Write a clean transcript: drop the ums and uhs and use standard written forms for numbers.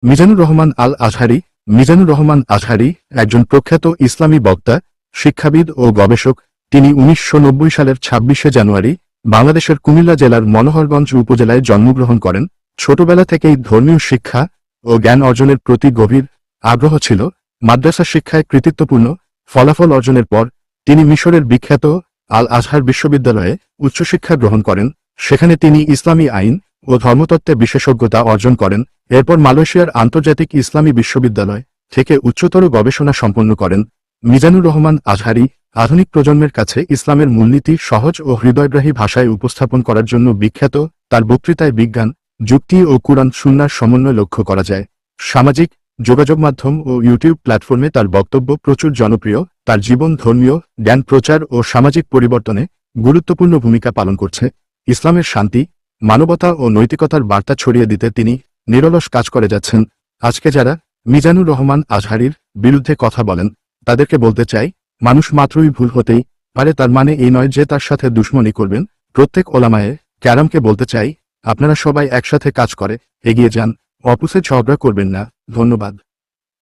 মিজানুর রহমান আল আজহারী। মিজানুর রহমান আজহারী একজন প্রখ্যাত ইসলামী বক্তা, শিক্ষাবিদ ও গবেষক। তিনি ১৯৯০ সালের ২৬শে জানুয়ারি বাংলাদেশের কুমিল্লা জেলার মনোহরগঞ্জ উপজেলায় জন্মগ্রহণ করেন। ছোটবেলা থেকেই ধর্মীয় শিক্ষা ও জ্ঞান অর্জনের প্রতি গভীর আগ্রহ ছিল। মাদ্রাসা শিক্ষায় কৃতিত্বপূর্ণ ফলাফল অর্জনের পর তিনি মিশরের বিখ্যাত আল আজহার বিশ্ববিদ্যালয়ে উচ্চশিক্ষা গ্রহণ করেন। সেখানে তিনি ইসলামী আইন ও ধর্মতত্ত্বে বিশেষজ্ঞতা অর্জন করেন। এরপর মালয়েশিয়ার আন্তর্জাতিক ইসলামী বিশ্ববিদ্যালয় থেকে উচ্চতর গবেষণা সম্পন্ন করেন। মিজানুর রহমান আজহারী আধুনিক প্রজন্মের কাছে ইসলামের মূলনীতি সহজ ও হৃদয়গ্রাহী ভাষায় উপস্থাপন করার জন্য বিখ্যাত। তার বক্তৃতায় বিজ্ঞান, যুক্তি ও কুরআন সুন্নাহর সমন্বয় লক্ষ্য করা যায়। সামাজিক যোগাযোগ মাধ্যম ও ইউটিউব প্ল্যাটফর্মে তার বক্তব্য প্রচুর জনপ্রিয়। তার জীবন ধর্মীয় জ্ঞান প্রচার ও সামাজিক পরিবর্তনে গুরুত্বপূর্ণ ভূমিকা পালন করছে। ইসলামের শান্তি, মানবতা ও নৈতিকতার বার্তা ছড়িয়ে দিতে তিনি নিরলস কাজ করে যাচ্ছেন। আজকে যারা মিজানুর রহমান আজহারীর বিরুদ্ধে কথা বলেন, তাদেরকে বলতে চাই, মানুষ মাত্রই ভুল হতেই পারে, তার মানে এই নয় যে তার সাথে দুশমনি করবেন। প্রত্যেক ওলামায়ে কেরামকে বলতে চাই, আপনারা সবাই একসাথে কাজ করে এগিয়ে যান, অপোসে ঝগড়া করবেন না। ধন্যবাদ।